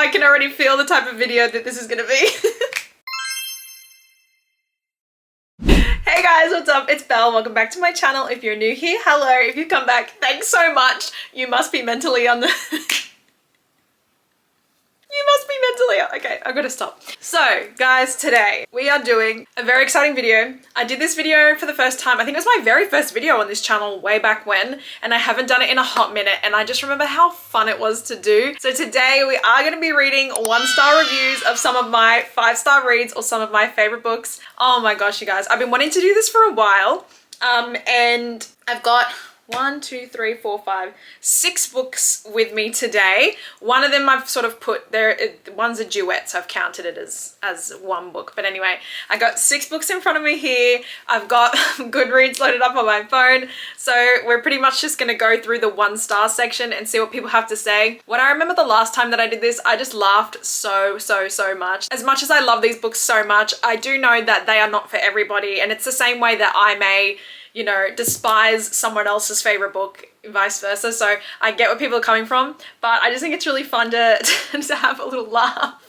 I can already feel the type of video that this is gonna be. Hey guys, what's up? It's Belle. Welcome back to my channel. If you're new here, hello. If you come back, thanks so much. You must be mentally on the... Okay, I've got to stop. So guys, today we are doing a very exciting video. I did this video for the first time. I think it was my very first video on this channel way back when, and I haven't done it in a hot minute, and I just remember how fun it was to do. So today we are going to be reading 1-star reviews of some of my 5-star reads or some of my favorite books. Oh my gosh, you guys, I've been wanting to do this for a while, and I've got 6 books with me today. One of them I've sort of put there, one's a duet, so I've counted it as one book. But anyway, I got 6 books in front of me here. I've got Goodreads loaded up on my phone. So we're pretty much just gonna go through the 1-star section and see what people have to say. When I remember the last time that I did this, I just laughed so much. As much as I love these books so much, I do know that they are not for everybody, and it's the same way that I may, you know, despise someone else's favorite book, vice versa. So I get where people are coming from, but I just think it's really fun to have a little laugh.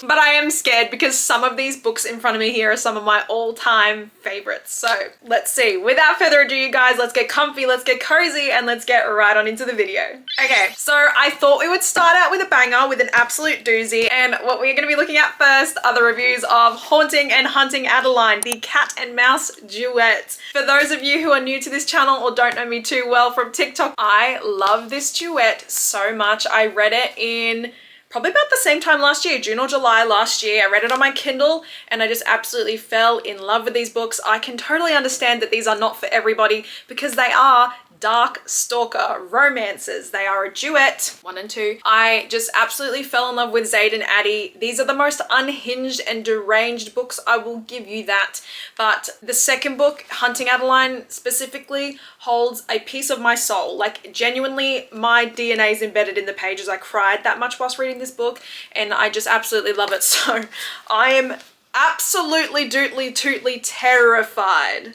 But I am scared because some of these books in front of me here are some of my all-time favorites. So let's see. Without further ado, you guys, let's get comfy, let's get cozy, and let's get right on into the video. Okay, so I thought we would start out with a banger, with an absolute doozy. And what we're going to be looking at first are the reviews of Haunting and Hunting Adeline, the cat and mouse duet. For those of you who are new to this channel or don't know me too well from TikTok, I love this duet so much. I read it in probably about the same time last year, June or July last year. I read it on my Kindle and I just absolutely fell in love with these books. I can totally understand that these are not for everybody because they are dark stalker romances. They are a duet, 1 and 2. I just absolutely fell in love with Zaid and Addie. These are the most unhinged and deranged books, I will give you that. But the second book, Hunting Adeline specifically, holds a piece of my soul. Like, genuinely, my DNA is embedded in the pages. I cried that much whilst reading this book and I just absolutely love it. So I am absolutely tootly terrified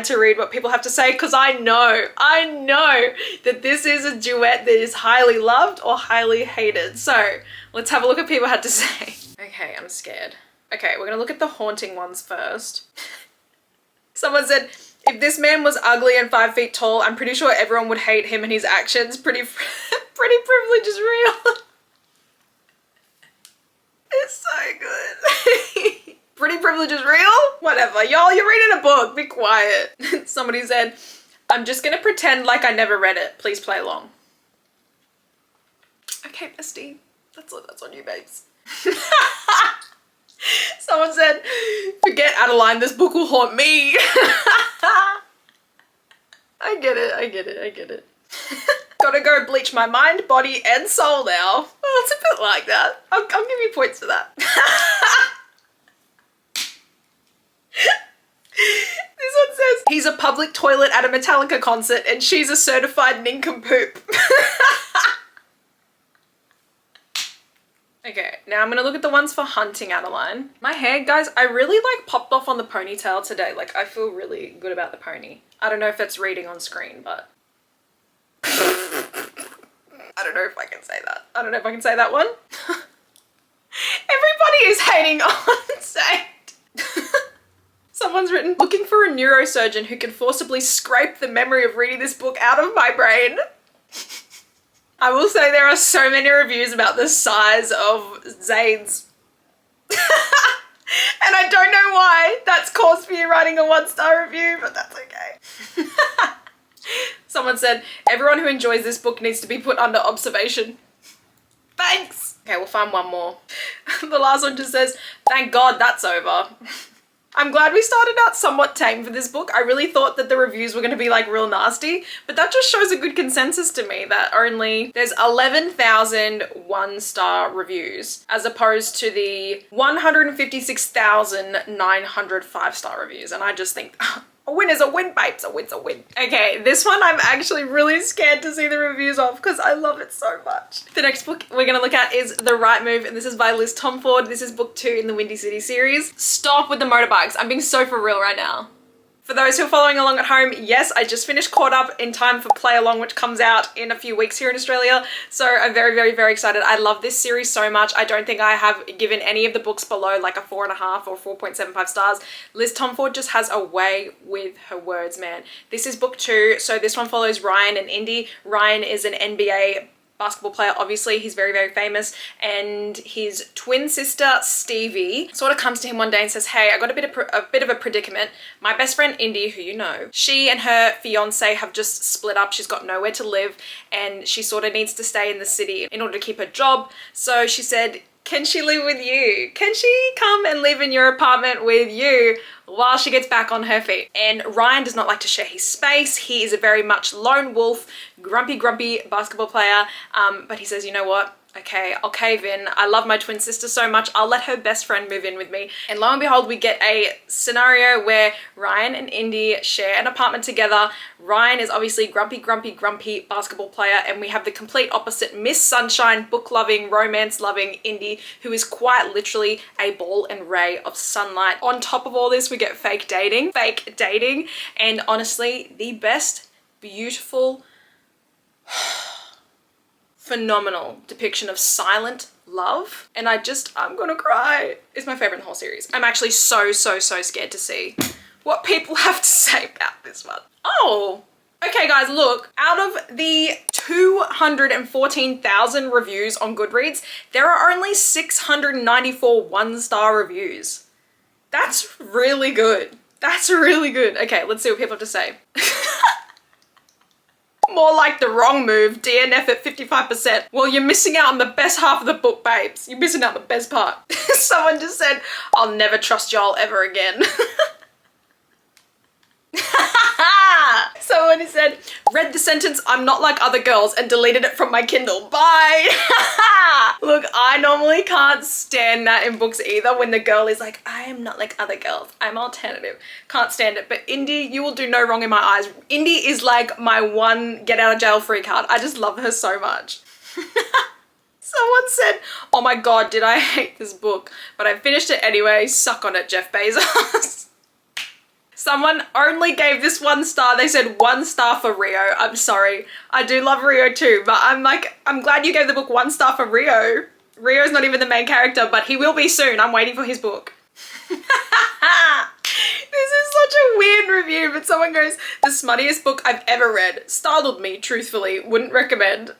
to read what people have to say, because I know that this is a duet that is highly loved or highly hated. So let's have a look at what people had to say. Okay, I'm scared. Okay, we're gonna look at the haunting ones first. Someone said, if this man was ugly and 5 feet tall, I'm pretty sure everyone would hate him and his actions. Pretty privilege is real. It's so good. Pretty privilege is real? Whatever, y'all, you're reading a book, be quiet. Somebody said, I'm just gonna pretend like I never read it. Please play along. Okay, bestie, that's on you, babes. Someone said, forget Adeline, this book will haunt me. I get it. Gotta go bleach my mind, body, and soul now. Oh, it's a bit like that. I'll give you points for that. This one says, he's a public toilet at a Metallica concert and she's a certified nincompoop. Okay, now I'm gonna look at the ones for Hunting Adeline. My hair, guys, I really like popped off on the ponytail today. Like, I feel really good about the pony. I don't know if it's reading on screen, but I don't know if I can say that. I don't know if I can say that one. Everybody is hating on Zaid. Someone's written, looking for a neurosurgeon who can forcibly scrape the memory of reading this book out of my brain. I will say there are so many reviews about the size of Zaid's. And I don't know why that's caused me writing a 1-star review, but that's okay. Someone said, everyone who enjoys this book needs to be put under observation. Thanks. Okay, we'll find one more. The last one just says, thank God that's over. I'm glad we started out somewhat tame for this book. I really thought that the reviews were going to be like real nasty, but that just shows a good consensus to me that there's 11,000 1-star reviews as opposed to the 156,900 5-star reviews. And I just think, a win is a win, babes. A win's a win. Okay, this one I'm actually really scared to see the reviews of because I love it so much. The next book we're gonna look at is The Right Move, and this is by Liz Tomford. This is book 2 in the Windy City series. Stop with the motorbikes. I'm being so for real right now. For those who are following along at home, yes, I just finished Caught Up in time for Play Along, which comes out in a few weeks here in Australia. So I'm very, very, very excited. I love this series so much. I don't think I have given any of the books below like a 4.5 or 4.75 stars. Liz Tomford just has a way with her words, man. This is book 2. So this one follows Ryan and Indy. Ryan is an NBA basketball player, obviously. He's very, very famous, and his twin sister Stevie sort of comes to him one day and says, hey, I got a bit of a predicament. My best friend Indy, who you know, she and her fiance have just split up. She's got nowhere to live and she sort of needs to stay in the city in order to keep her job. So she said, can she live with you? Can she come and live in your apartment with you while she gets back on her feet? And Ryan does not like to share his space. He is a very much lone wolf, grumpy basketball player. But he says, you know what? Okay, I'll cave in. I love my twin sister so much. I'll let her best friend move in with me. And lo and behold, we get a scenario where Ryan and Indy share an apartment together. Ryan is obviously grumpy basketball player, and we have the complete opposite, Miss Sunshine, book-loving, romance-loving Indy, who is quite literally a ball and ray of sunlight. On top of all this, we get fake dating, and honestly, the best, beautiful, phenomenal depiction of silent love. And I'm gonna cry. It's my favorite in the whole series. I'm actually so scared to see what people have to say about this one. Oh, okay guys, look, out of the 214,000 reviews on Goodreads, there are only 694 one-star reviews. That's really good. That's really good. Okay, let's see what people have to say. More like the wrong move, DNF at 55%. Well, you're missing out on the best half of the book, babes. You're missing out on the best part. Someone just said, I'll never trust y'all ever again. Someone said, read the sentence, I'm not like other girls, and deleted it from my Kindle. Bye. Look, I normally can't stand that in books either, when the girl is like, I am not like other girls, I'm alternative. Can't stand it. But Indy, you will do no wrong in my eyes. Indy is like my one get out of jail free card. I just love her so much. Someone said, oh my God, did I hate this book? But I finished it anyway. Suck on it, Jeff Bezos. Someone only gave this 1 star. They said 1 star for Rio. I'm sorry. I do love Rio too, but I'm glad you gave the book 1 star for Rio. Rio's not even the main character, but he will be soon. I'm waiting for his book. This is such a weird review, but someone goes, the smuttiest book I've ever read. Startled me, truthfully. Wouldn't recommend.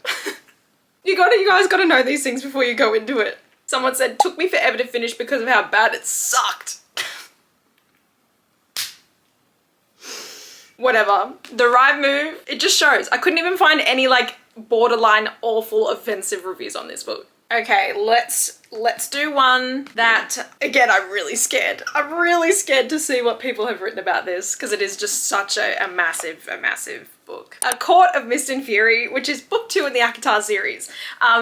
You guys gotta know these things before you go into it. Someone said, took me forever to finish because of how bad it sucked. Whatever. The right move, it just shows. I couldn't even find any like borderline awful offensive reviews on this book. Okay, let's do one that, again, I'm really scared. I'm really scared to see what people have written about this, because it is just such a massive book. A Court of Mist and Fury, which is book 2 in the ACOTAR series.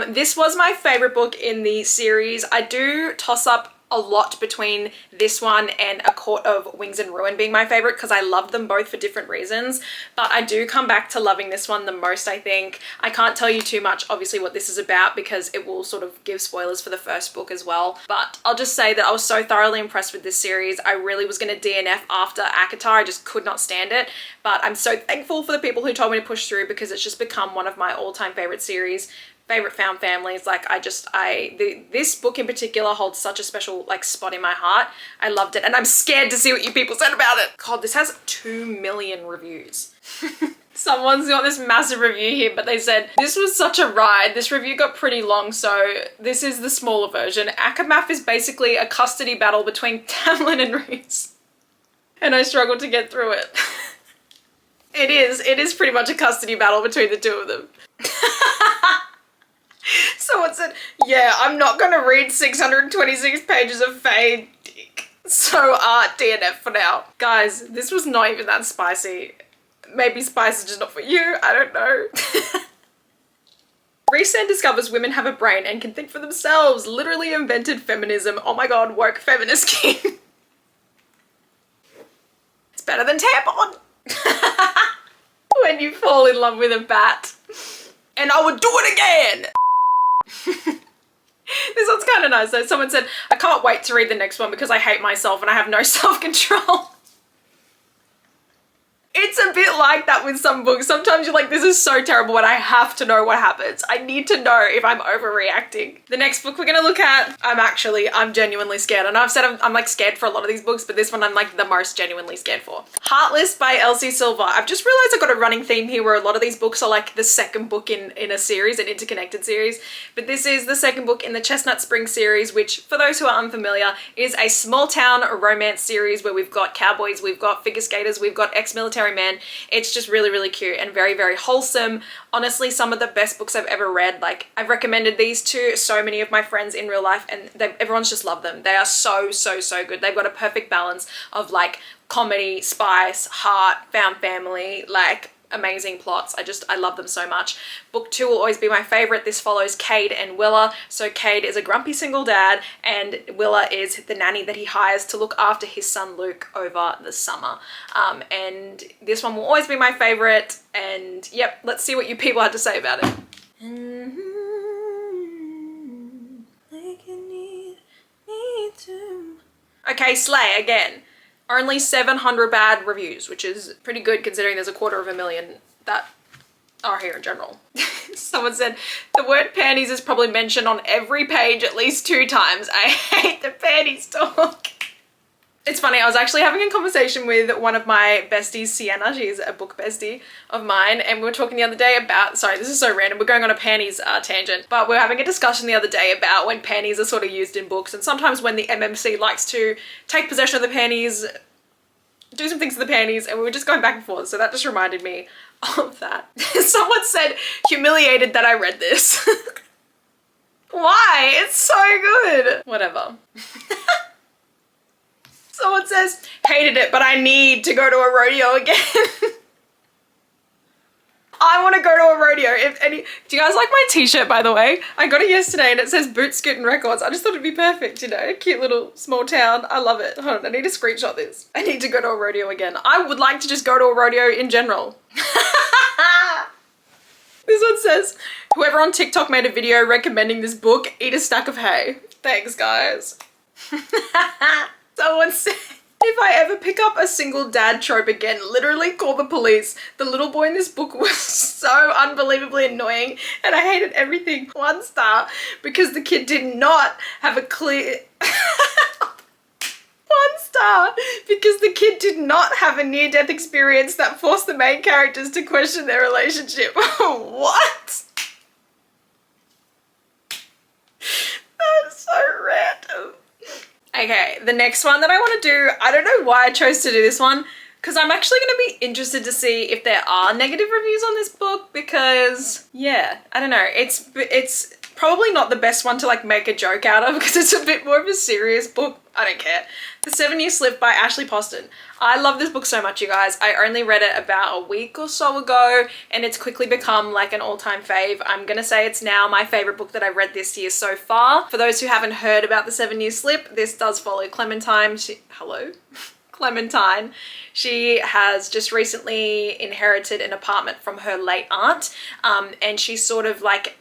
This was my favorite book in the series. I do toss up a lot between this one and A Court of Wings and Ruin being my favorite, because I love them both for different reasons, but I do come back to loving this one the most, I think. I can't tell you too much, obviously, what this is about, because it will sort of give spoilers for the first book as well, but I'll just say that I was so thoroughly impressed with this series. I really was going to DNF after ACOTAR. I just could not stand it, but I'm so thankful for the people who told me to push through, because it's just become one of my all-time favorite series. Favorite found families. Like this book in particular holds such a special like spot in my heart. I loved it, and I'm scared to see what you people said about it. God, this has 2 million reviews. Someone's got this massive review here, but they said, this was such a ride. This review got pretty long, so this is the smaller version. Akamath is basically a custody battle between Tamlin and Rhys, and I struggled to get through it. It is pretty much a custody battle between the two of them. Someone said, yeah, I'm not gonna read 626 pages of fave dick. So, DNF for now. Guys, this was not even that spicy. Maybe spice is just not for you, I don't know. Rhysand discovers women have a brain and can think for themselves. Literally invented feminism. Oh my God, woke feminist king. It's better than tampon. When you fall in love with a bat. And I would do it again. This one's kind of nice though. Someone said, I can't wait to read the next one because I hate myself and I have no self-control. a bit like that with some books. Sometimes you're like, this is so terrible and I have to know what happens. I need to know if I'm overreacting. The next book we're gonna look at, I'm genuinely scared. I know I've said I'm like scared for a lot of these books, but this one I'm like the most genuinely scared for. Heartless by Elsie Silver. I've just realized I've got a running theme here where a lot of these books are like the second book in a series, an interconnected series, but this is the second book in the Chestnut Spring series, which for those who are unfamiliar is a small town romance series where we've got cowboys, we've got figure skaters, we've got ex-military men. It's just really, really cute and very, very wholesome. Honestly, some of the best books I've ever read. Like, I've recommended these to so many of my friends in real life and everyone's just loved them. They are so, so, so good. They've got a perfect balance of like comedy, spice, heart, found family, like amazing plots. I love them so much. Book 2 will always be my favorite. This follows Cade and Willa. So Cade is a grumpy single dad and Willa is the nanny that he hires to look after his son Luke over the summer. And this one will always be my favorite. And yep, let's see what you people had to say about it. Okay, slay again. Only 700 bad reviews, which is pretty good considering there's 250,000 that are here in general. Someone said, the word panties is probably mentioned on every page at least 2 times. I hate the panties talk. It's funny, I was actually having a conversation with one of my besties, Sienna. She's a book bestie of mine, and we were talking the other day about, sorry, this is so random, we're going on a panties tangent, but we were having a discussion the other day about when panties are sort of used in books, and sometimes when the MMC likes to take possession of the panties, do some things to the panties, and we were just going back and forth, so that just reminded me of that. Someone said, humiliated that I read this. Why? It's so good. Whatever. Someone says, hated it, but I need to go to a rodeo again. I want to go to a rodeo. Do you guys like my t-shirt, by the way? I got it yesterday and it says Boot Scootin' Records. I just thought it'd be perfect, you know, cute little small town. I love it. Hold on, I need to screenshot this. I need to go to a rodeo again. I would like to just go to a rodeo in general. This one says, whoever on TikTok made a video recommending this book, eat a stack of hay. Thanks, guys. Someone said, if I ever pick up a single dad trope again, literally call the police. The little boy in this book was so unbelievably annoying and I hated everything. 1 star because the kid did not have a clear... 1 star because the kid did not have a near-death experience that forced the main characters to question their relationship. What? That's so random. Okay, the next one that I want to do, I don't know why I chose to do this one, because I'm actually going to be interested to see if there are negative reviews on this book, because, yeah, I don't know, it's probably not the best one to like make a joke out of, because it's a bit more of a serious book. I don't care. The 7-Year Slip by Ashley Poston. I love this book so much, you guys. I only read it about a week or so ago and it's quickly become like an all-time fave. I'm gonna say it's now my favorite book that I've read this year so far. For those who haven't heard about the 7-Year Slip, this does follow Clementine. Clementine. She has just recently inherited an apartment from her late aunt, and she's sort of like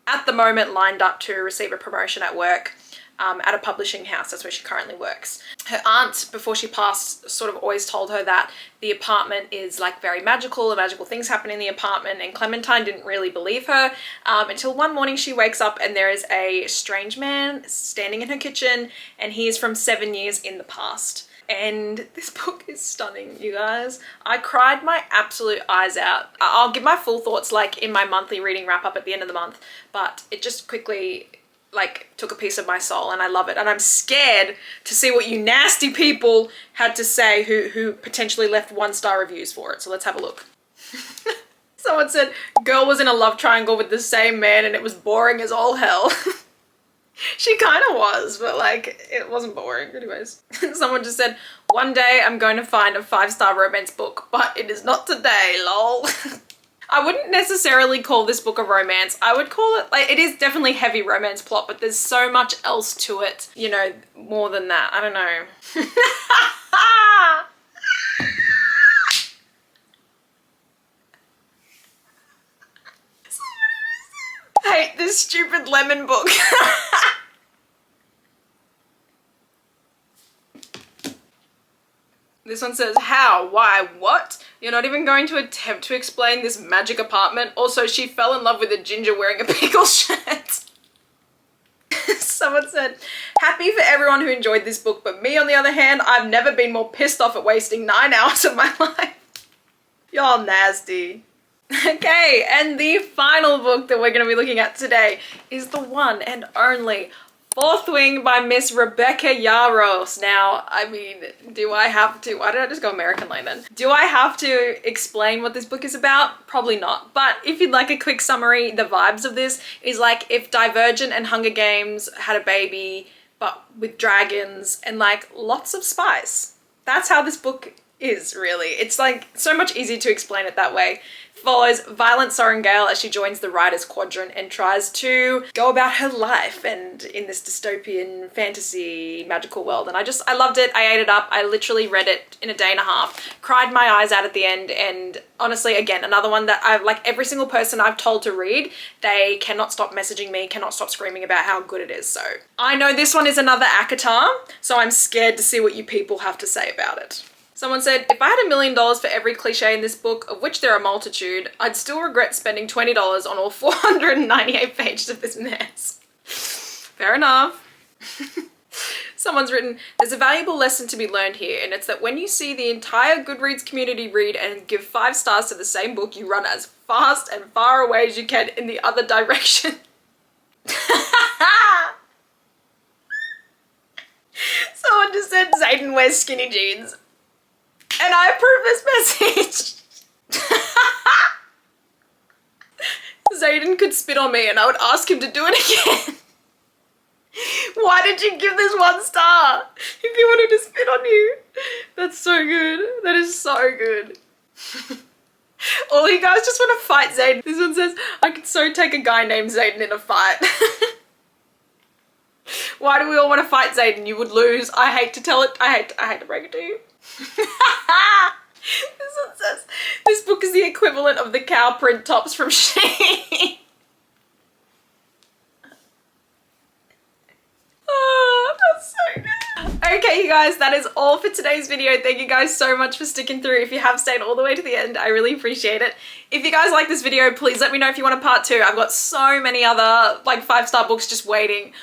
at the moment lined up to receive a promotion at work. At a publishing house. That's where she currently works. Her aunt, before she passed, sort of always told her that the apartment is like very magical, and magical things happen in the apartment, and Clementine didn't really believe her until one morning she wakes up and there is a strange man standing in her kitchen and he is from 7 years in the past. And this book is stunning, you guys. I cried my absolute eyes out. I'll give my full thoughts like in my monthly reading wrap up at the end of the month, but it just quickly like took a piece of my soul and I love it. And I'm scared to see what you nasty people had to say who potentially left 1-star reviews for it. So let's have a look. Someone said, girl was in a love triangle with the same man and it was boring as all hell. She kind of was, but like it wasn't boring anyways. Someone just said, one day I'm going to find a 5-star romance book, but it is not today, lol. I wouldn't necessarily call this book a romance. I would call it, like, it is definitely heavy romance plot, but there's so much else to it, you know, more than that. I don't know. Hate this stupid lemon book. This one says, how, why, what? You're not even going to attempt to explain this magic apartment. Also, she fell in love with a ginger wearing a pickle shirt. Someone said, happy for everyone who enjoyed this book, but me on the other hand, I've never been more pissed off at wasting 9 hours of my life. Y'all nasty. Okay, and the final book that we're going to be looking at today is the one and only Fourth Wing by Miss Rebecca Yarros. Now, I mean, do I have to, why did I just go American like then? Do I have to explain what this book is about? Probably not. But if you'd like a quick summary, the vibes of this is like if Divergent and Hunger Games had a baby, but with dragons and like lots of spice. That's how this book is, really. It's like so much easier to explain it that way. Follows Violet Sorrengail as she joins the Writers' Quadrant and tries to go about her life and in this dystopian fantasy magical world. And I loved it. I ate it up. I literally read it in a day and a half, cried my eyes out at the end. And honestly, again, another one that I've, like every single person I've told to read, they cannot stop messaging me, cannot stop screaming about how good it is. So I know this one is another ACOTAR, so I'm scared to see what you people have to say about it. Someone said, if I had $1 million for every cliche in this book, of which there are a multitude, I'd still regret spending $20 on all 498 pages of this mess. Fair enough. Someone's written, there's a valuable lesson to be learned here, and it's that when you see the entire Goodreads community read and give 5 stars to the same book, you run as fast and far away as you can in the other direction. Someone just said, Zayden wears skinny jeans. And I approve this message. Zayden could spit on me and I would ask him to do it again. Why did you give this 1 star if he wanted to spit on you? That's so good. That is so good. All you guys just want to fight Zayden. This one says, I could so take a guy named Zayden in a fight. Why do we all want to fight Zayden? You would lose. I hate to tell it. I hate to break it to you. This one says, this book is the equivalent of the cow print tops from Shein. Oh, that's so good. Okay, you guys, that is all for today's video. Thank you guys so much for sticking through. If you have stayed all the way to the end, I really appreciate it. If you guys like this video, please let me know if you want a part 2. I've got so many other like 5-star books just waiting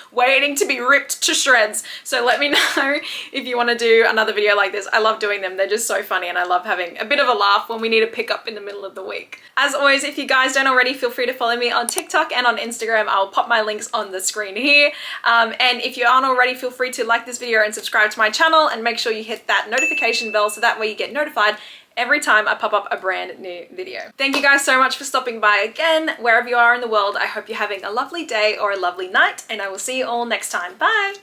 to be ripped to shreds. So let me know if you want to do another video like this. I love doing them. They're just so funny and I love having a bit of a laugh when we need to pick up in the middle of the week. As always, if you guys don't already, feel free to follow me on TikTok and on Instagram. I'll pop my links on the screen here. And if you aren't already, feel free to like this video and subscribe to my channel and make sure you hit that notification bell so that way you get notified every time I pop up a brand new video. Thank you guys so much for stopping by again. Wherever you are in the world, I hope you're having a lovely day or a lovely night, and I will see you all next time. Bye!